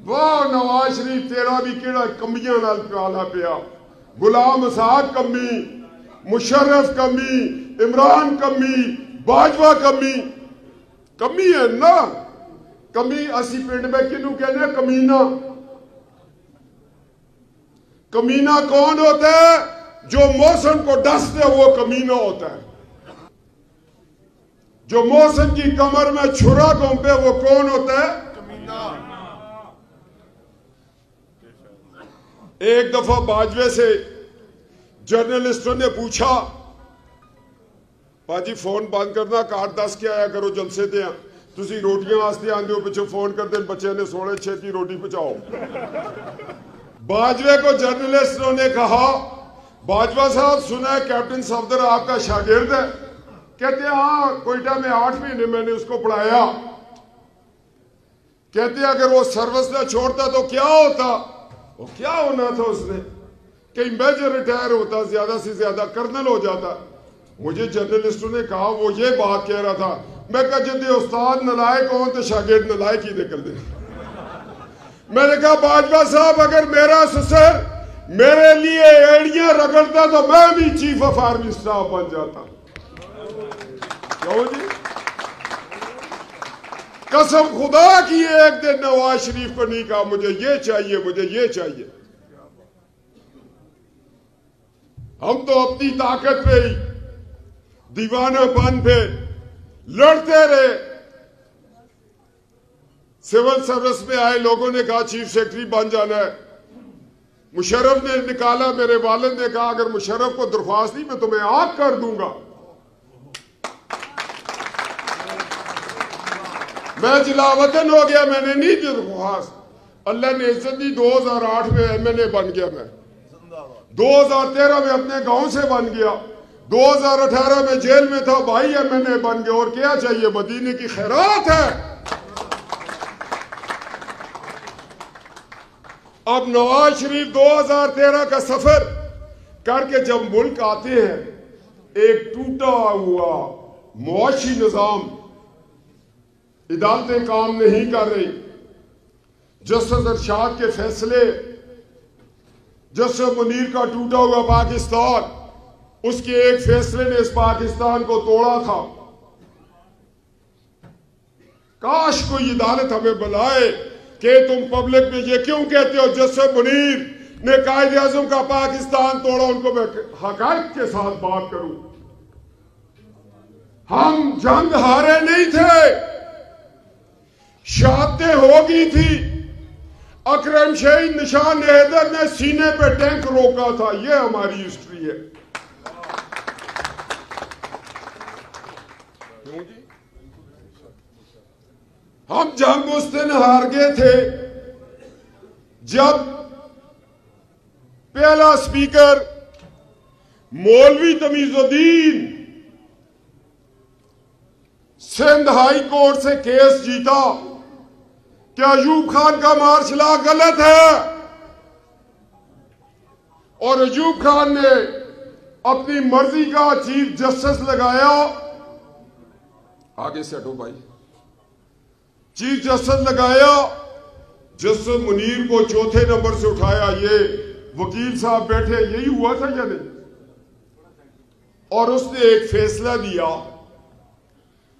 واہ نواز شریف تیرا بھی کیڑا کمیاں نال پیالا پیا، غلام آزاد کمی، مشرف کمی، عمران کمی، باجوہ کمی، کمی ہے نا۔ کمی اسی پنڈ میں کنوں کہنے کمینہ۔ کمینہ کون ہوتا ہے؟ جو محسن کو ڈس دے وہ کمینہ ہوتا ہے۔ جو محسن کی کمر میں چھرا گھونپے وہ کون ہوتا ہے؟ کمینہ۔ ایک دفعہ باجوے سے جرنلسٹوں نے پوچھا، باجی فون بند کرنا، کارڈ دس کے آیا کرو جلسے دیا، تسی روٹیاں واسطے آندے ہو پچھو فون کر دیں، بچے نے سوڑے چھتی روٹی پچاؤ۔ باجوے کو جرنلسٹوں نے کہا، باجوہ صاحب سنا ہے کیپٹن صفدر آپ کا شاگرد ہے؟ کہتے ہیں ہاں، کوئٹہ میں 8 مہینے میں نے اس کو پڑھایا۔ کہتے ہیں اگر وہ سروس نہ چھوڑتا تو کیا ہوتا؟ وہ کیا ہونا تھا اس نے؟ کہیں میجر ریٹائر ہوتا، زیادہ سے زیادہ کرنل ہو جاتا۔ مجھے جرنلسٹوں نے کہا وہ یہ بات کہہ رہا تھا، میں کہا جدے استاد نلائق ہوں تو شاگرد نلائق ہی نکل دے۔ میں نے کہا باجوہ صاحب اگر میرا سسر میرے لیے ایڑیاں رگڑتا تو میں بھی چیف آف آرمی سٹاف بن جاتا۔ کیوں جی؟ قسم خدا کی ایک دن نواز شریف کو نہیں کہا مجھے یہ چاہیے، مجھے یہ چاہیے۔ ہم تو اپنی طاقت پہ ہی دیوانہ پن پہ لڑتے رہے۔ سول سروس میں آئے لوگوں نے کہا چیف سیکرٹری بن جانا ہے، مشرف نے نکالا، میرے والد نے کہا اگر مشرف کو درخواست دی میں تمہیں آگ کر دوں گا۔ میں جلاوطن ہو گیا، میں نے نہیں دی درخواست، اللہ نے عزت دی، 2008 میں ایم این اے بن گیا، میں 2013 میں اپنے گاؤں سے بن گیا، 2018 میں جیل میں تھا، بھائی ایم این اے بن گیا، اور کیا چاہیے؟ مدینے کی خیرات ہے۔ اب نواز شریف 2013 کا سفر کر کے جب ملک آتے ہیں، ایک ٹوٹا ہوا معاشی نظام، عدالتیں کام نہیں کر رہی، جسٹس ارشاد کے فیصلے، جسٹس منیر کا ٹوٹا ہوا پاکستان، اس کے ایک فیصلے نے اس پاکستان کو توڑا تھا۔ کاش کوئی عدالت ہمیں بلائے کہ تم پبلک میں یہ کیوں کہتے ہو جسٹس منیر نے قائد اعظم کا پاکستان توڑا، ان کو میں حقائق کے ساتھ بات کروں۔ ہم جنگ ہارے نہیں تھے، شہادتیں ہو گئی تھی، اکرم شہید نشان حیدر نے سینے پہ ٹینک روکا تھا، یہ ہماری ہسٹری ہے۔ ہم جنگ اس دن ہار گئے تھے جب پہلا سپیکر مولوی تمیز الدین سندھ ہائی کورٹ سے کیس جیتا کہ ایوب خان کا مارشل لا غلط ہے، اور ایوب خان نے اپنی مرضی کا چیف جسٹس لگایا۔ آگے سے ہٹو بھائی، چیف جسٹس لگایا، جسٹس منیر کو چوتھے نمبر سے اٹھایا، یہ وکیل صاحب بیٹھے، یہی ہوا تھا یا نہیں؟ اور اس نے ایک فیصلہ دیا،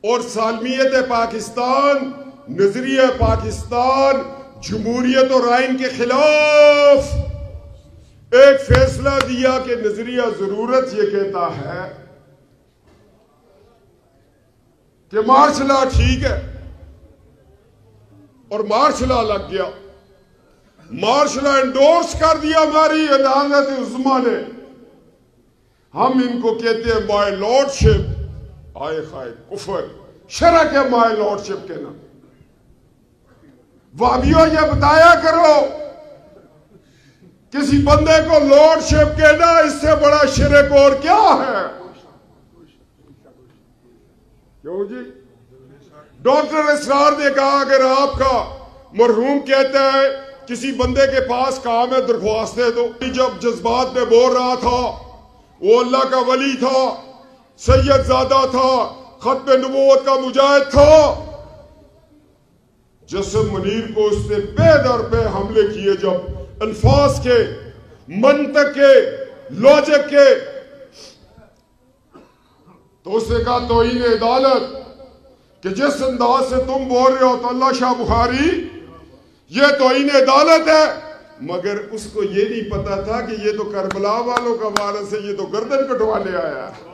اور سالمیت پاکستان، نظریہ پاکستان، جمہوریت اور آئین کے خلاف ایک فیصلہ دیا کہ نظریہ ضرورت یہ کہتا ہے کہ مارشل لا ٹھیک ہے، اور مارشل لا لگ گیا، مارشل لا انڈورس کر دیا ہماری عدالت عظمیٰ نے۔ ہم ان کو کہتے ہیں مائی لارڈ شپ، آئے خائے کفر، شرع کے مائی لارڈ شپ کہنا۔ وہابیوں یہ بتایا کرو، کسی بندے کو لارڈ شپ کہنا اس سے بڑا شرک اور کیا ہے؟ کیوں جی؟ ڈاکٹر اسرار نے کہا اگر آپ کا مرحوم کہتا ہے کسی بندے کے پاس کام ہے درخواست دے دو، جب جذبات میں بول رہا تھا، وہ اللہ کا ولی تھا، سید زادہ تھا، ختم نبوت کا مجاہد تھا، جسم منیر کو اس نے پے در پہ حملے کیے، جب الفاظ کے، منطق کے، لوجک کے، تو اس نے کہا توہین عدالت، کہ جس انداز سے تم بول رہے ہو تو اللہ شاہ بخاری یہ توہین عدالت ہے، مگر اس کو یہ نہیں پتا تھا کہ یہ تو کربلا والوں کا وارث ہے، یہ تو گردن کٹوانے آیا ہے۔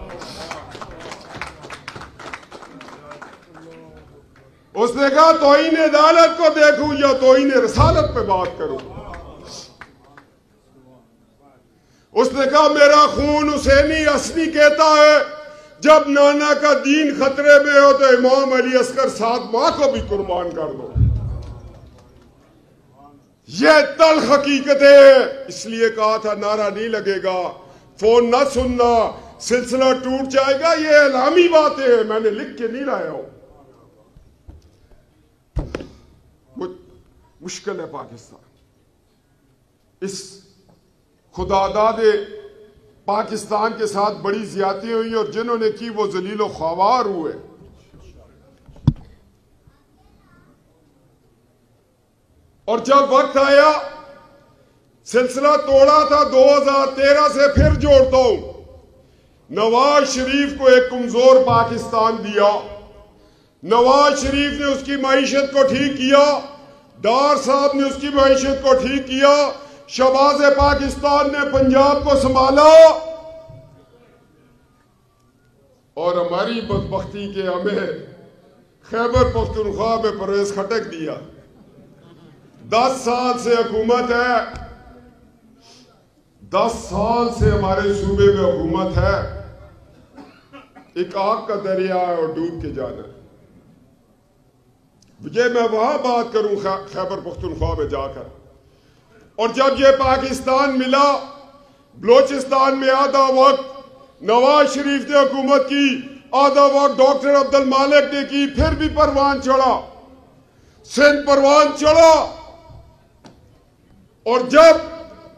اس نے کہا توہین عدالت کو دیکھوں یا توہین رسالت پہ بات کروں؟ اس نے کہا میرا خون حسینی اصلی کہتا ہے جب نانا کا دین خطرے میں ہو تو امام علی اصغر ساتھ ماں کو بھی قربان کر دو۔ یہ تلخ حقیقتیں ہیں، اس لیے کہا تھا نعرہ نہیں لگے گا، فون نہ سننا، سلسلہ ٹوٹ جائے گا، یہ اعلامی باتیں ہیں، میں نے لکھ کے نہیں لایا ہوں۔ مشکل ہے پاکستان، اس خدا داد پاکستان کے ساتھ بڑی زیادتی ہوئی اور جنہوں نے کی وہ ذلیل و خوار ہوئے۔ اور جب وقت آیا سلسلہ توڑا تھا 2013 سے پھر جوڑتا ہوں، نواز شریف کو ایک کمزور پاکستان دیا، نواز شریف نے اس کی معیشت کو ٹھیک کیا، ڈار صاحب نے اس کی معیشت کو ٹھیک کیا، شہباز پاکستان نے پنجاب کو سنبھالا، اور ہماری بدبختی کے ہمیں خیبر پختونخوا میں پرویز کھٹک دیا۔ 10 سال سے حکومت ہے، 10 سال سے ہمارے صوبے میں حکومت ہے، ایک آگ کا دریا ہے اور ڈوب کے جانا ہے۔ یہ میں وہاں بات کروں خیبر پختونخوا میں جا کر، اور جب یہ پاکستان ملا، بلوچستان میں آدھا وقت نواز شریف نے حکومت کی، آدھا وقت ڈاکٹر عبد المالک نے کی، پھر بھی پروان چڑھا، سندھ پروان چڑھا، اور جب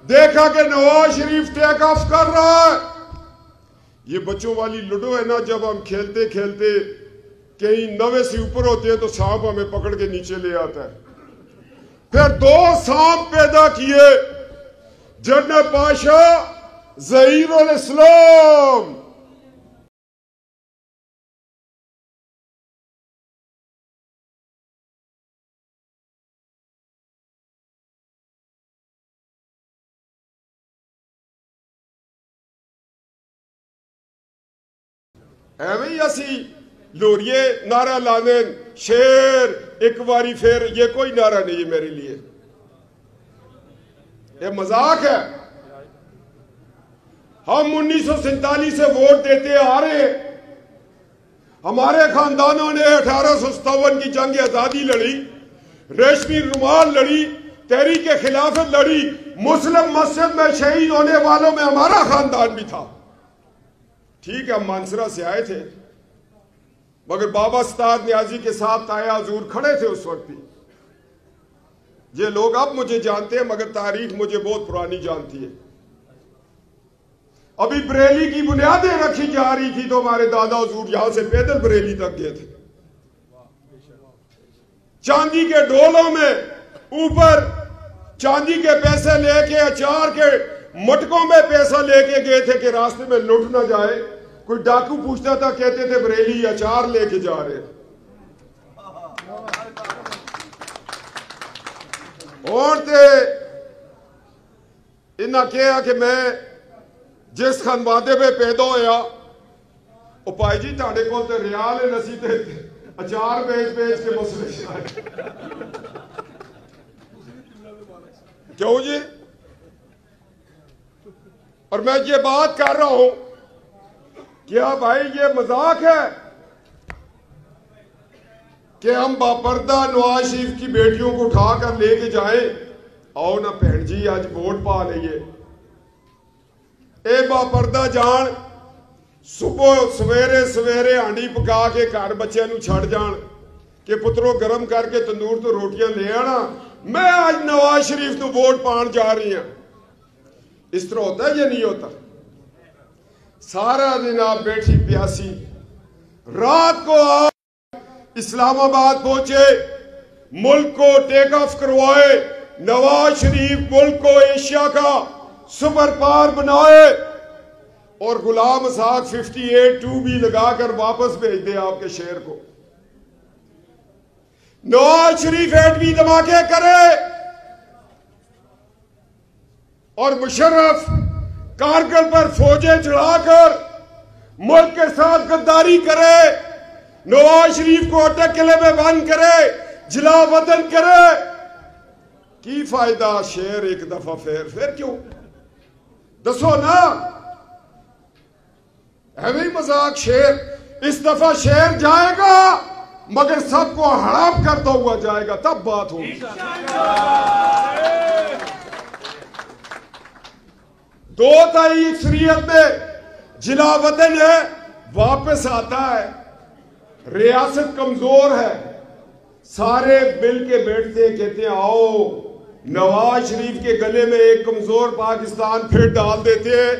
دیکھا کہ نواز شریف ٹیک آف کر رہا ہے، یہ بچوں والی لڈو ہے نا، جب ہم کھیلتے کھیلتے کہیں 90 سے اوپر ہوتے ہیں تو سانپ ہمیں پکڑ کے نیچے لے آتا ہے۔ پھر 2 سانپ پیدا کیے، جنرل پاشا، ظہیر الاسلام، ایویں اسی لوریے نعرہ لانن شیر ایک باری پھر، یہ کوئی نعرہ نہیں ہے میرے لیے، یہ مذاق ہے۔ ہم 1947 سے ووٹ دیتے آ رہے ہیں، ہمارے خاندانوں نے 1857 کی جنگ آزادی لڑی، ریشمی رومال لڑی، تحریک خلافت لڑی، مسلم مسجد میں شہید ہونے والوں میں ہمارا خاندان بھی تھا۔ ٹھیک ہے ہم مانسرہ سے آئے تھے، مگر بابا ستار نیازی کے ساتھ تایا حضور کھڑے تھے اس وقت بھی۔ یہ لوگ اب مجھے جانتے ہیں مگر تاریخ مجھے بہت پرانی جانتی ہے۔ ابھی بریلی کی بنیادیں رکھی جا رہی تھی تو ہمارے دادا حضور یہاں سے پیدل بریلی تک گئے تھے۔ چاندی کے ڈولوں میں اوپر چاندی کے پیسے لے کے، اچار کے مٹکوں میں پیسہ لے کے گئے تھے کہ راستے میں لٹ نہ جائے، کوئی ڈاکو پوچھتا تھا کہتے تھے بریلی اچار لے کے جا رہے۔ اور انہاں کہا کہ میں جس خانوادے میں پیدا ہویا، او پائی جی تاڑے کو تے ریال نسی تے اچار بیچ بیچ کے مسئلے شاہ۔ کیوں جی؟ اور میں یہ بات کر رہا ہوں، کیا بھائی یہ مذاق ہے کہ ہم باپردہ نواز شریف کی بیٹیوں کو اٹھا کر لے کے جائیں؟ آؤ نا بہن جی آج ووٹ پا لئیے۔ اے باپردہ جان صبح سویرے سویرے ہانڈی پکا کے گھر بچے نو چھڑ جان کہ پتروں گرم کر کے تندور تو روٹیاں لے آنا، میں آج نواز شریف نو ووٹ پان جا رہی ہیں۔ اس طرح ہوتا ہے یا نہیں ہوتا؟ سارا دن آپ بیٹھی پیاسی، رات کو آپ اسلام آباد پہنچے، ملک کو ٹیک آف کروائے، نواز شریف ملک کو ایشیا کا سپر پاور بنائے اور غلام اسحاق 58-2 بھی لگا کر واپس بھیج دے آپ کے شہر کو۔ نواز شریف ایٹمی دھماکے کرے اور مشرف کارگل پر فوجیں چڑھا کر ملک کے ساتھ غداری کرے، نواز شریف کو اٹک قلعے میں بند کرے، جلا وطن کرے، کی فائدہ؟ شیر ایک دفعہ پھر کیوں؟ دسو نا، ہمیں مذاق شیر، اس دفعہ شیر جائے گا مگر سب کو ہڑپ کرتا ہوا جائے گا، تب بات ہوگی۔ 2 تائی اکثریت میں جلا وطن ہے، واپس آتا ہے، ریاست کمزور ہے، سارے مل کے بیٹھتے ہیں، کہتے ہیں آؤ نواز شریف کے گلے میں ایک کمزور پاکستان پھر ڈال دیتے ہیں،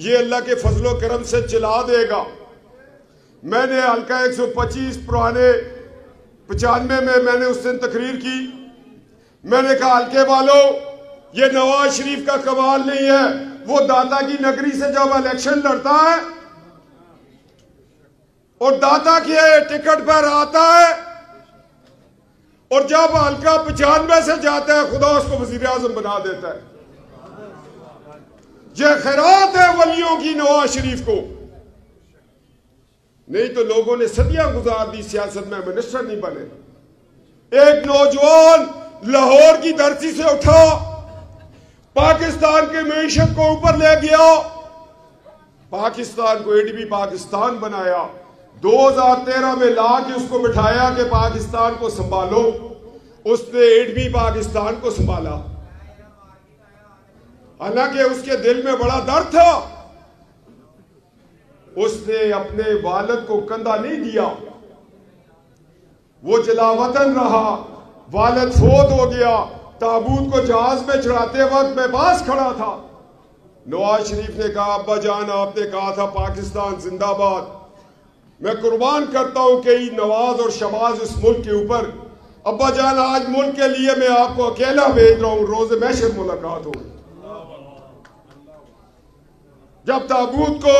یہ اللہ کے فضل و کرم سے چلا دے گا۔ میں نے حلقہ 125 پرانے 95 میں نے اس دن تقریر کی، میں نے کہا حلقے والوں، یہ نواز شریف کا کمال نہیں ہے، وہ داتا کی نگری سے جب الیکشن لڑتا ہے اور داتا کے ٹکٹ پر آتا ہے اور جب حلقہ 95 سے جاتا ہے خدا اس کو وزیر اعظم بنا دیتا ہے۔ یہ خیرات ہے ولیوں کی نواز شریف کو، نہیں تو لوگوں نے صدیاں گزار دی سیاست میں، منسٹر نہیں بنے۔ ایک نوجوان لاہور کی دھرتی سے اٹھا، پاکستان کی معیشت کو اوپر لے گیا، پاکستان کو ایڈبی پاکستان بنایا، 2013 میں لا کے اس کو بٹھایا کہ پاکستان کو سنبھالو، اس نے ایڈبی پاکستان کو سنبھالا، حالانکہ اس کے دل میں بڑا درد تھا، اس نے اپنے والد کو کندھا نہیں دیا، وہ جلا وطن رہا، والد فوت ہو گیا، تابوت کو جہاز میں چڑھاتے وقت میں پاس کھڑا تھا۔ نواز شریف نے کہا ابا جان آپ نے کہا تھا پاکستان زندہ باد، میں قربان کرتا ہوں کہ نواز اور شباز اس ملک کے اوپر، ابا جان آج ملک کے لیے میں آپ کو اکیلا بھیج رہا ہوں، روز محشر ملاقات ہو۔ جب تابوت کو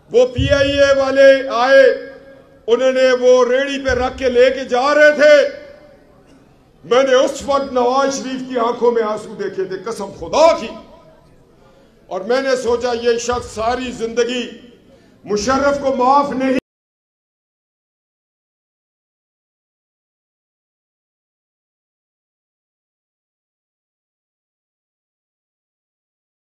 وہ پی آئی اے والے آئے، انہوں نے وہ ریڑی پہ رکھ کے لے کے جا رہے تھے، میں نے اس وقت نواز شریف کی آنکھوں میں آنسو دیکھے تھے، قسم خدا کی، اور میں نے سوچا یہ شخص ساری زندگی مشرف کو معاف نہیں